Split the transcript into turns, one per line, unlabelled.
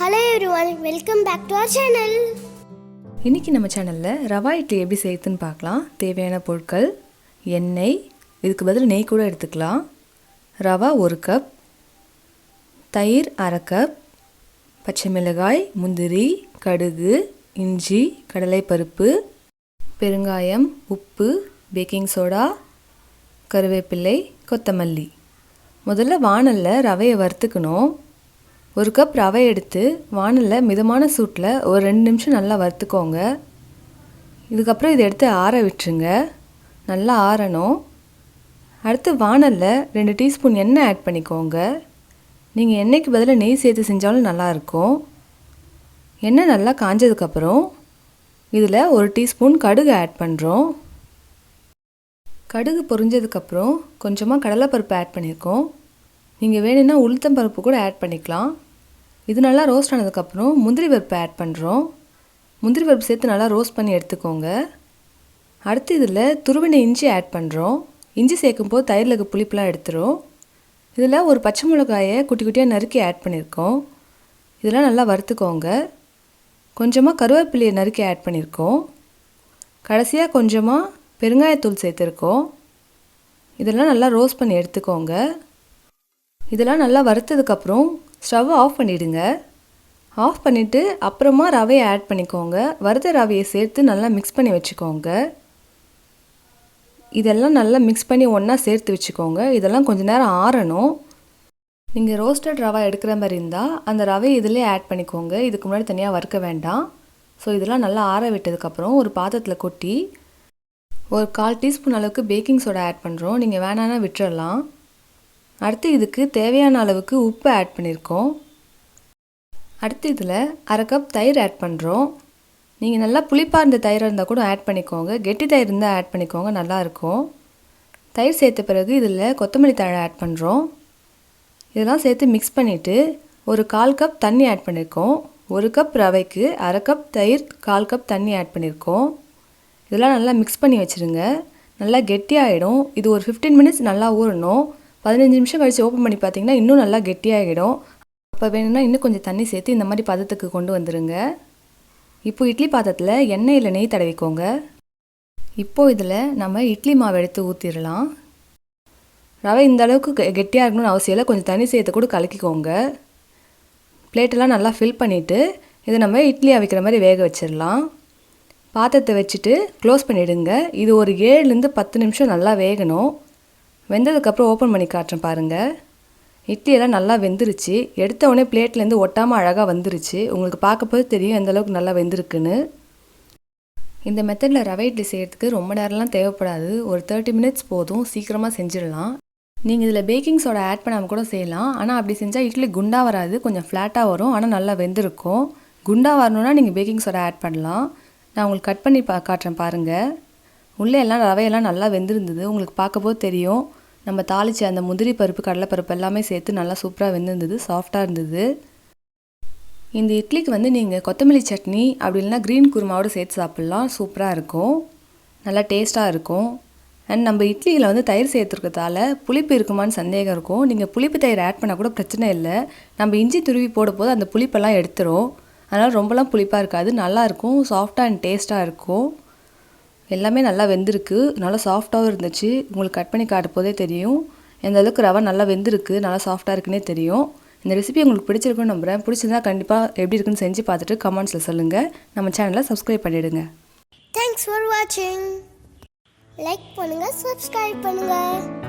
Hello everyone, welcome back to our channel.
இன்னைக்கு நம்ம சேனல்ல ரவா இட்லி எப்படி செய்யறதுன்னு பார்க்கலாம். தேவையான பொருட்கள்: எண்ணெய், இதுக்கு பதில் நெய் கூட எடுத்துக்கலாம். ரவா 1 கப், தயிர் 1/2 கப், பச்சை மிளகாய், முந்திரி, கடுகு, இஞ்சி, கடலைப்பருப்பு, பெருங்காயம், உப்பு, பேக்கிங் சோடா, கருவேப்பிலை, கொத்தமல்லி. முதல்ல வாணல்ல ரவையை வறுத்துக்கணும். 1 கப் ரவை எடுத்து வாணலில் மிதமான சூட்டில் ஒரு 2 நிமிஷம் நல்லா வறுத்துக்கோங்க. இதுக்கப்புறம் இதை எடுத்து ஆற விட்டுருங்க. நல்லா ஆறணும். அடுத்து வாணலில் 2 டீஸ்பூன் எண்ணெய் ஆட் பண்ணிக்கோங்க. நீங்கள் எண்ணெய்க்கு பதிலாக நெய் சேர்த்து செஞ்சாலும் நல்லாயிருக்கும். எண்ணெய் நல்லா காஞ்சதுக்கப்புறம் இதில் 1 டீஸ்பூன் கடுகு ஆட் பண்ணுறோம். கடுகு பொரிஞ்சதுக்கப்புறம் கொஞ்சமாக கடலைப்பருப்பு ஆட் பண்ணியிருக்கோம். நீங்கள் வேணும்னா உளுத்தம்பருப்பு கூட ஆட் பண்ணிக்கலாம். இது நல்லா ரோஸ்ட் ஆனதுக்கப்புறம் முந்திரி பருப்பு ஆட் பண்ணுறோம். முந்திரி பருப்பு சேர்த்து நல்லா ரோஸ்ட் பண்ணி எடுத்துக்கோங்க. அடுத்து இதில் துருவின இஞ்சி ஆட் பண்ணுறோம். இஞ்சி சேர்க்கும்போது தயிரில் இருக்க புளிப்பெலாம் எடுத்துரும். இதில் ஒரு பச்சை மிளகாயை குட்டி குட்டியாக நறுக்கி ஆட் பண்ணியிருக்கோம். இதெல்லாம் நல்லா வறுத்துக்கோங்க. கொஞ்சமாக கருவேப்பிலையை நறுக்கி ஆட் பண்ணியிருக்கோம். கடைசியாக கொஞ்சமாக பெருங்காயத்தூள் சேர்த்துருக்கோம். இதெல்லாம் நல்லா ரோஸ்ட் பண்ணி எடுத்துக்கோங்க. இதெல்லாம் நல்லா வறுத்ததுக்கப்புறம் ஸ்டவ் ஆஃப் பண்ணிவிடுங்க. ஆஃப் பண்ணிவிட்டு அப்புறமா ரவையை ஆட் பண்ணிக்கோங்க. வறுத்த ரவையை சேர்த்து நல்லா மிக்ஸ் பண்ணி வச்சுக்கோங்க. இதெல்லாம் நல்லா மிக்ஸ் பண்ணி ஒன்றா சேர்த்து வச்சுக்கோங்க. இதெல்லாம் கொஞ்சம் நேரம் ஆறணும். நீங்கள் ரோஸ்டட் ரவை எடுக்கிற மாதிரி இருந்தால் அந்த ரவையை இதிலே ஆட் பண்ணிக்கோங்க. இதுக்கு முன்னாடி தனியாக வறுக்க வேண்டாம். ஸோ இதெல்லாம் நல்லா ஆற விட்டதுக்கப்புறம் ஒரு பாத்திரத்தில் கொட்டி ஒரு 1/4 டீஸ்பூன் அளவுக்கு பேக்கிங் சோடா ஆட் பண்ணுறோம். நீங்கள் வேணான்னா விட்டுறலாம். அடுத்து இதுக்கு தேவையான அளவுக்கு உப்பு ஆட் பண்ணியிருக்கோம். அடுத்து இதில் 1/2 கப் தயிர் ஆட் பண்ணுறோம். நீங்கள் நல்லா புளிப்பாக இருந்த தயிராக இருந்தால் கூட ஆட் பண்ணிக்கோங்க. கெட்டி தயிர் இருந்தால் ஆட் பண்ணிக்கோங்க, நல்லாயிருக்கும். தயிர் சேர்த்த பிறகு இதில் கொத்தமல்லி தழை ஆட் பண்ணுறோம். இதெல்லாம் சேர்த்து மிக்ஸ் பண்ணிவிட்டு ஒரு 1/4 கப் தண்ணி ஆட் பண்ணியிருக்கோம். 1 கப் ரவைக்கு 1/2 கப் தயிர், 1/4 கப் தண்ணி ஆட் பண்ணியிருக்கோம். இதெல்லாம் நல்லா மிக்ஸ் பண்ணி வச்சுருங்க. நல்லா கெட்டியாகிடும். இது ஒரு 15 மினிட்ஸ் நல்லா ஊறணும். 15 நிமிஷம் கழித்து ஓப்பன் பண்ணி பார்த்தீங்கன்னா இன்னும் நல்லா கெட்டியாகிடும். அப்போ வேணும்னா இன்னும் கொஞ்சம் தண்ணி சேர்த்து இந்த மாதிரி பதத்துக்கு கொண்டு வந்துடுங்க. இப்போது இட்லி பாத்திரத்தில் எண்ணெய் இல்லை நெய் தடவிக்கோங்க. இப்போது இதில் நம்ம இட்லி மாவு எடுத்து ஊற்றிடலாம். ரவை இந்த அளவுக்கு கெட்டியாக இருக்கணும்னு அவசியம் இல்லை. கொஞ்சம் தண்ணி சேர்த்து கூட கலக்கிக்கோங்க. பிளேட்டெல்லாம் நல்லா ஃபில் பண்ணிவிட்டு இதை நம்ம இட்லி அவிக்கிற மாதிரி வேக வச்சிடலாம். பாத்திரத்தை வச்சுட்டு க்ளோஸ் பண்ணிவிடுங்க. இது ஒரு 7லேருந்து 10 நிமிஷம் நல்லா வேகணும். வெந்ததுக்கப்புறம் ஓப்பன் பண்ணி காட்டுறேன் பாருங்கள். இட்லியெல்லாம் நல்லா வெந்துருச்சு. எடுத்த உடனே பிளேட்லேருந்து ஒட்டாமல் அழகாக வந்துருச்சு. உங்களுக்கு பார்க்கும்போது தெரியும் எந்தளவுக்கு நல்லா வெந்திருக்குன்னு. இந்த மெத்தடில் ரவை இட்லி செய்கிறதுக்கு ரொம்ப நேரம்லாம் தேவைப்படாது. ஒரு 30 மினிட்ஸ் போதும். சீக்கிரமாக செஞ்சிடலாம். நீங்கள் இதில் பேக்கிங் சோடா ஆட் பண்ணாமல் கூட செய்யலாம். ஆனால் அப்படி செஞ்சால் இட்லி குண்டாக வராது, கொஞ்சம் ஃப்ளாட்டாக வரும். ஆனால் நல்லா வெந்திருக்கும். குண்டாக வரணுன்னா நீங்கள் பேக்கிங் சோடா ஆட் பண்ணலாம். நான் உங்களுக்கு கட் பண்ணி காட்டுறேன் பாருங்கள். உள்ளே எல்லாம் ரவையெல்லாம் நல்லா வெந்திருந்தது. உங்களுக்கு பார்க்கும்போது தெரியும். நம்ம தாளித்து அந்த முந்திரி பருப்பு, கடலைப்பருப்பு எல்லாமே சேர்த்து நல்லா சூப்பராக வெந்திருந்தது. சாஃப்டாக இருந்தது. இந்த இட்லிக்கு வந்து நீங்கள் கொத்தமல்லி சட்னி அப்படி இல்லைனா க்ரீன் குருமாவோடு சேர்த்து சாப்பிட்லாம். சூப்பராக இருக்கும். நல்லா டேஸ்ட்டாக இருக்கும். அண்ட் நம்ம இட்லியில் வந்து தயிர் சேர்த்துருக்கிறதால புளிப்பு இருக்குமான்னு சந்தேகம் இருக்கும். நீங்கள் புளிப்பு தயிர் ஆட் பண்ணால் கூட பிரச்சனை இல்லை. நம்ம இஞ்சி துருவி போடும்போது அந்த புளிப்பெல்லாம் எடுத்துரும். அதனால் ரொம்பலாம் புளிப்பாக இருக்காது. நல்லாயிருக்கும். சாஃப்டாக அண்ட் டேஸ்ட்டாக இருக்கும். எல்லாமே நல்லா வெந்திருக்கு. நல்லா சாஃப்டாகவும் இருந்துச்சு. உங்களுக்கு கட் பண்ணி காட்டும் போதே தெரியும் எந்த அளவுக்கு ரவை நல்லா வெந்திருக்கு, நல்லா சாஃப்டாக இருக்குன்னே தெரியும். இந்த ரெசிபி உங்களுக்கு பிடிச்சிருக்குன்னு நம்புகிறேன். பிடிச்சிருந்தா கண்டிப்பாக எப்படி இருக்குன்னு செஞ்சு பார்த்துட்டு கமெண்ட்ஸில் சொல்லுங்கள். நம்ம சேனலை சப்ஸ்கிரைப் பண்ணிவிடுங்க.
Thanks for watching. லைக் பண்ணுங்கள், சப்ஸ்கிரைப் பண்ணுங்கள்.